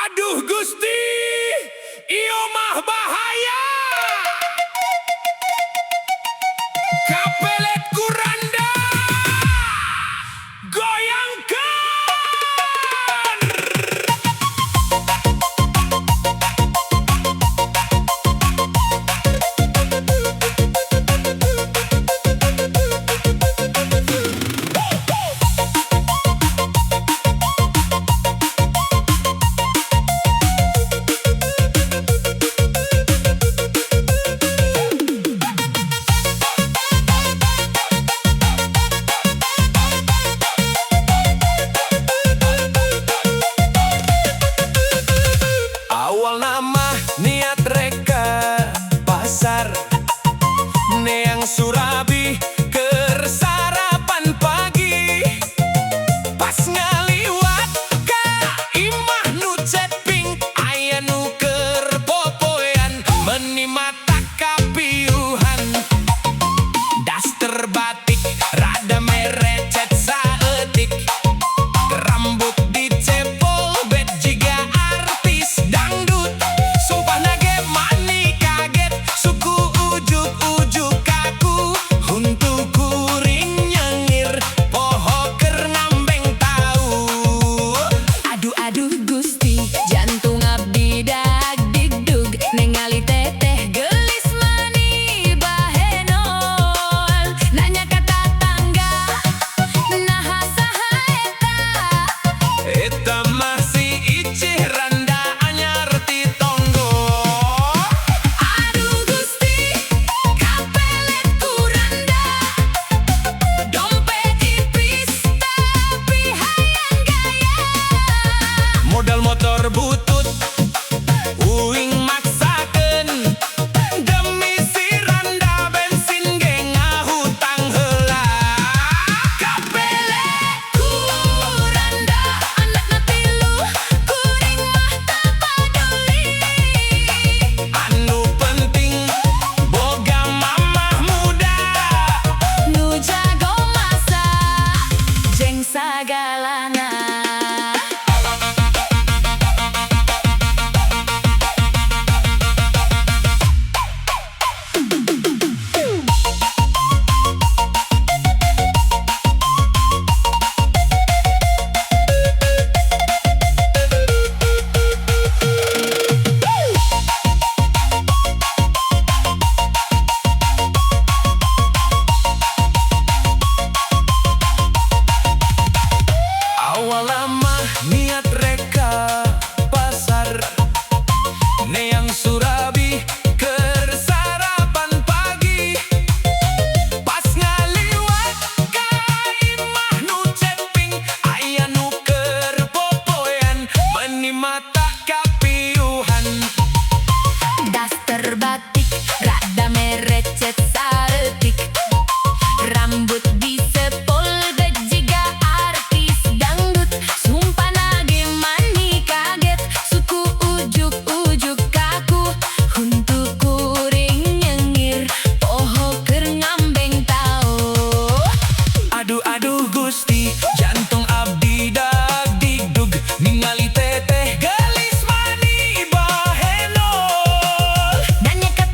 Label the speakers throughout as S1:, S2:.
S1: Aduh Gusti, iyo mah bahaya. Kapelet kuranda, goyangkan. Awal nama niat reka pasar Neang Surabi keur sarapan pagi. Pas ngaliwat ka imah nu ceping aya nu keur popoean meuni mata kapiuhan. Daster batik rada merecet saeutik, rambut dicepol bet jiga artis dangdut. Sumpah nage mani kaget suku ujuk-ujuk kaku untuk kuring nyengir poho keur ngambeng tau.
S2: Aduh Gusti, jantung abdi dag digdug ningali teteh gelis mani bahenol. Nanya ka tatangga, naha saha eta?
S1: Eta mah si Icih randa anyar ti tonggo.
S2: Aduh Gusti, kapelet kuranda, dompet tipis tapi hayang gaya.
S1: Modal motor butut uing maksakeun demi si randa bensin ge ngahutang heula.
S2: Kapelet kuranda, anakna tilu, kuring mah teu paduli.
S1: Anu penting boga mamah muda.
S2: Nu jago masak, jeng sagalana.
S1: Awal lama niat reka pasar Neang Surabi keur sarapan pagi. Pas ngaliwat ka imah nu ceping aya nu keur popoean meuni mata kapiuhan.
S2: Daster batik rada merecet saeutik, rambut disepol bet jiga artis dangdut. Sumpah nage mani kaget suku ujuk-ujuk kaku untuk kuring nyengir poho keur ngambeng tau.
S1: Aduh Gusti, jantung abdi dag digdug ningali teteh gelis mani bahenol.
S2: Nanya ka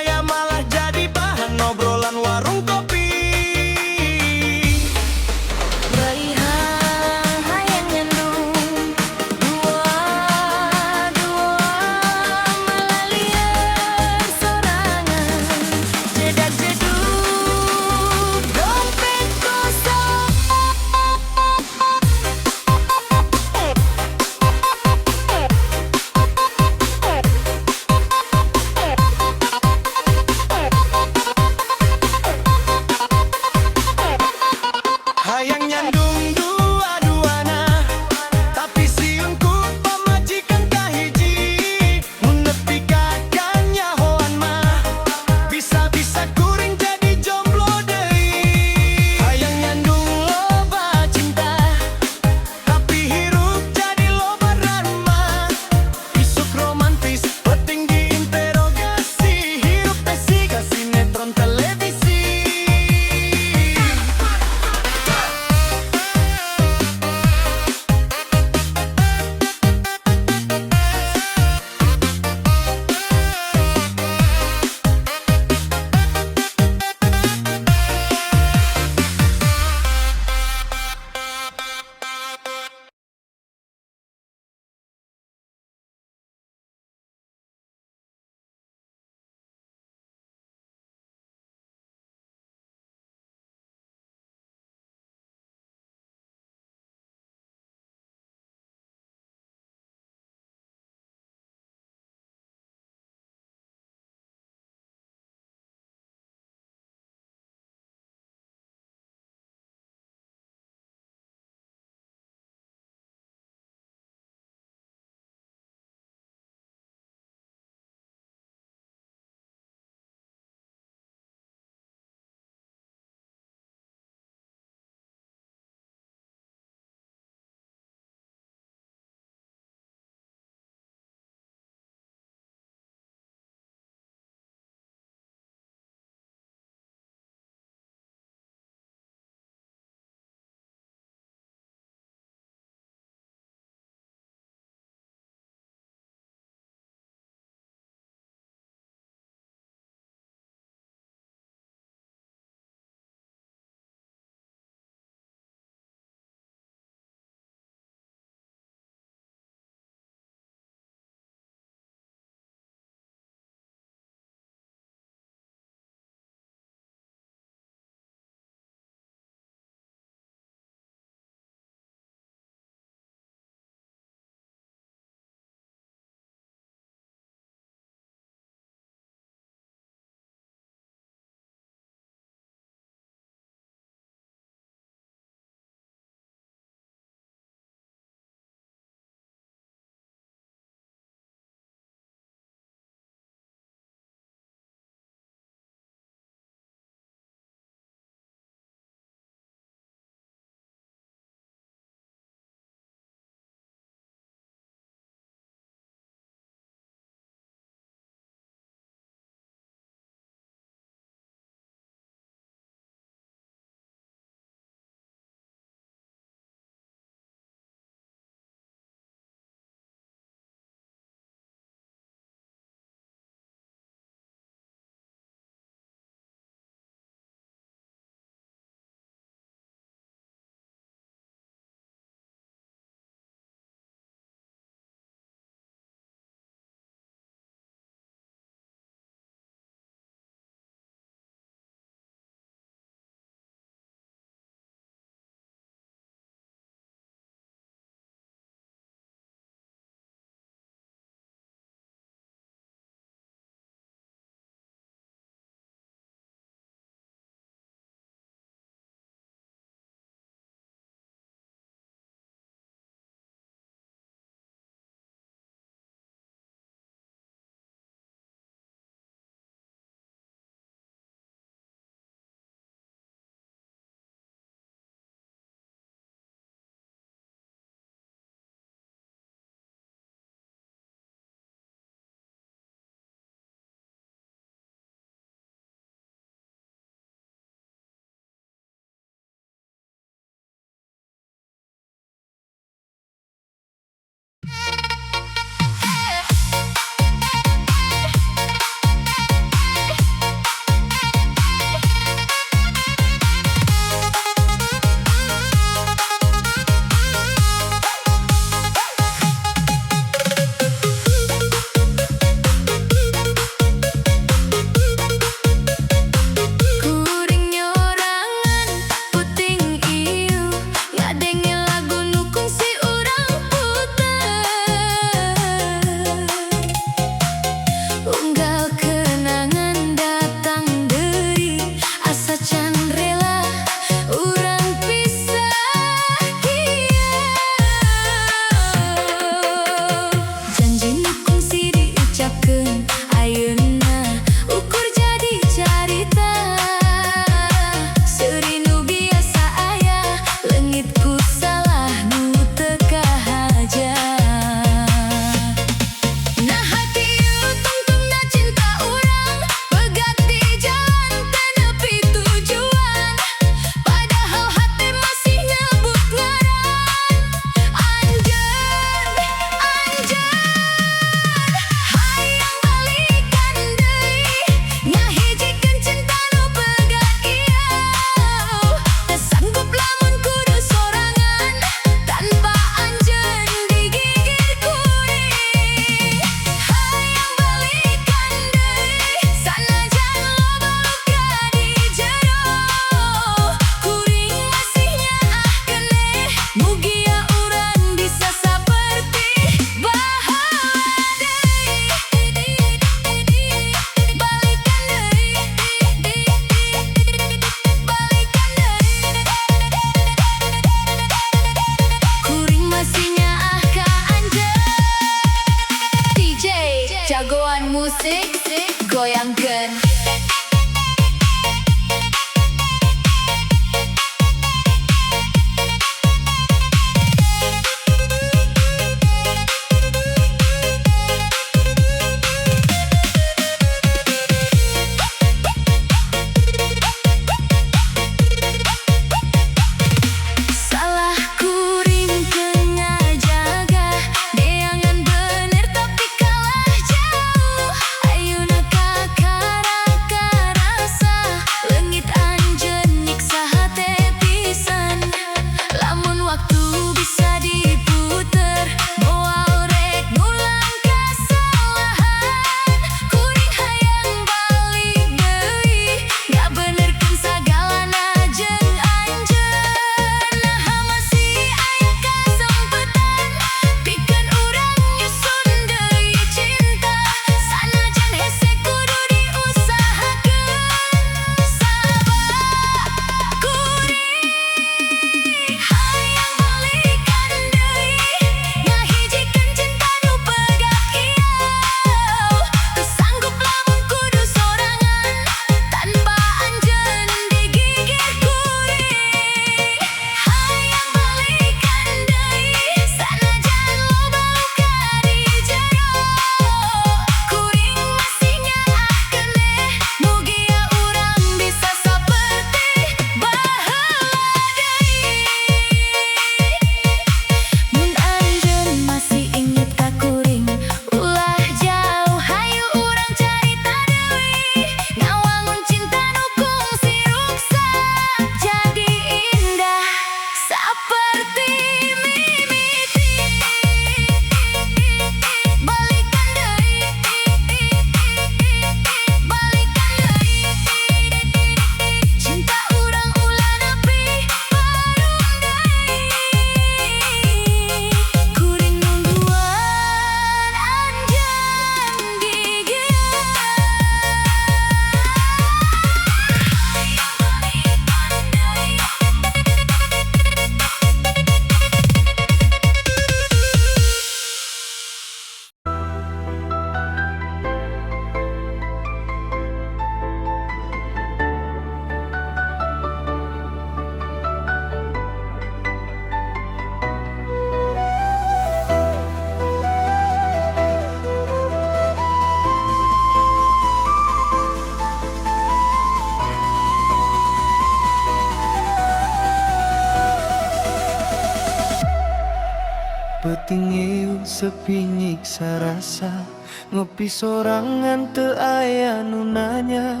S3: sepi nyiksa rasa, ngopi sorangan teu aya nu nanya.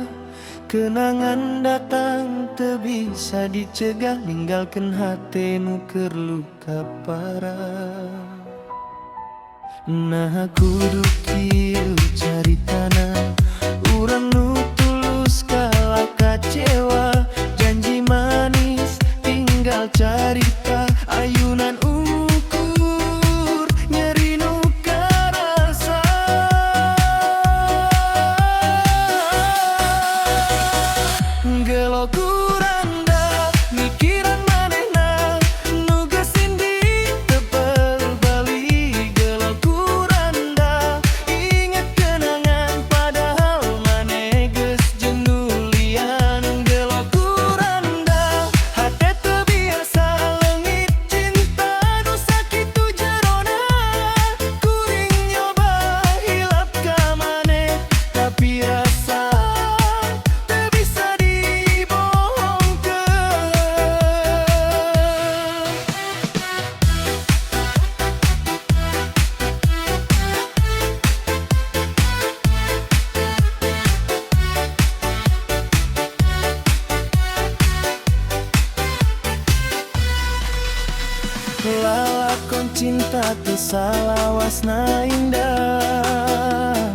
S3: Kenangan datang teu bisa dicegah, ninggalkeun hate nu keur luka parah. Nah kudu kieu caritana, urang nu tulus kalah kecewa. Janji manis tinggal carita, ayunan ukur nyeri nu karasa. Gelo kuranda mikiran manehna, nu geus sindi tebel bali. Gelo kuranda inget kenangan, padahal maneh geus jendulian. Gelo kuranda hate teu biasa leungit cinta nu sakitu jerona. Kuring nyoba hilap ka maneh, tapi rasa teu bisa dibohongkeun. Lalakon cinta teu salawasna indah,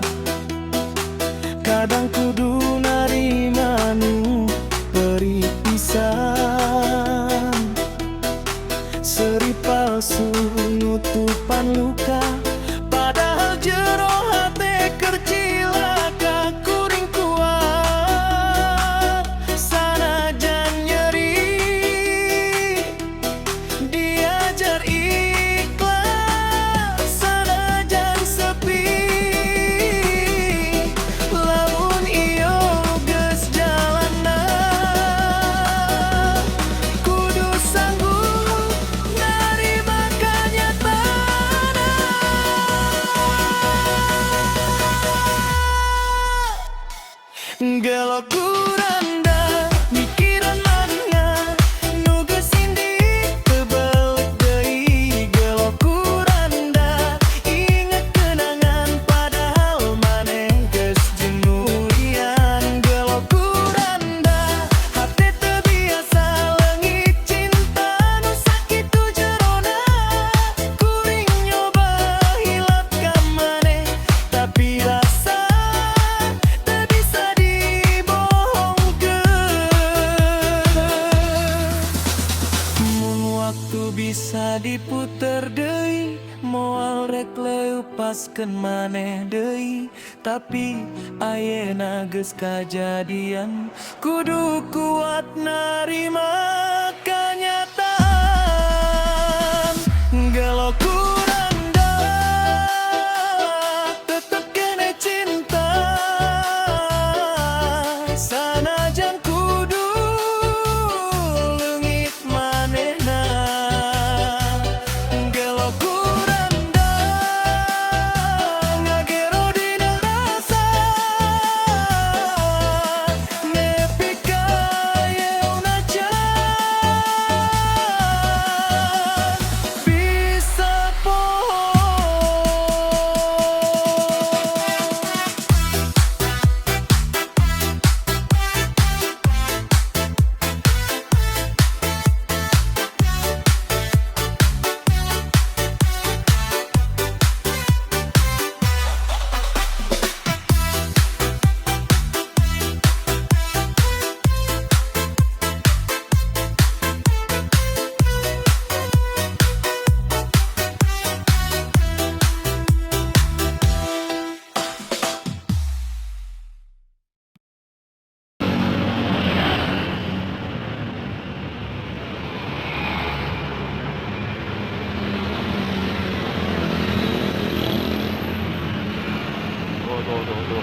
S3: kadang kudu narima nu beri pisan. Seri palsu nutupan luka, padahal jero hate keur cilaka. Kuring kuat sanajan nyeri, diajar ikhlas sanajan sepi. Lamun ieu geus jalana, kudu sanggup narima kanyataana. Gelo kuranda mikiran manehna, nu geus sindi teu balik deui. Gelo kuranda inget kenangan, padahal maneh geus jendulian. Gelo kuranda hate teu biasa leungit cinta nu sakitu jerona. Kuring nyoba hilap ka maneh, tapi rasa teu bisa dibohongkeun. Mun waktu bisa diputer deui, moal rek leupaskeun maneh deui. Tapi ayeuna geus kajadian, kudu kuat narima kanyataan. Gelo kuranda tetep kene cinta, sanajan kudu leungit manehna. Gelo kuranda ngagero dina rasa, nepi ka yeuna can bisa poho.
S4: Tuh.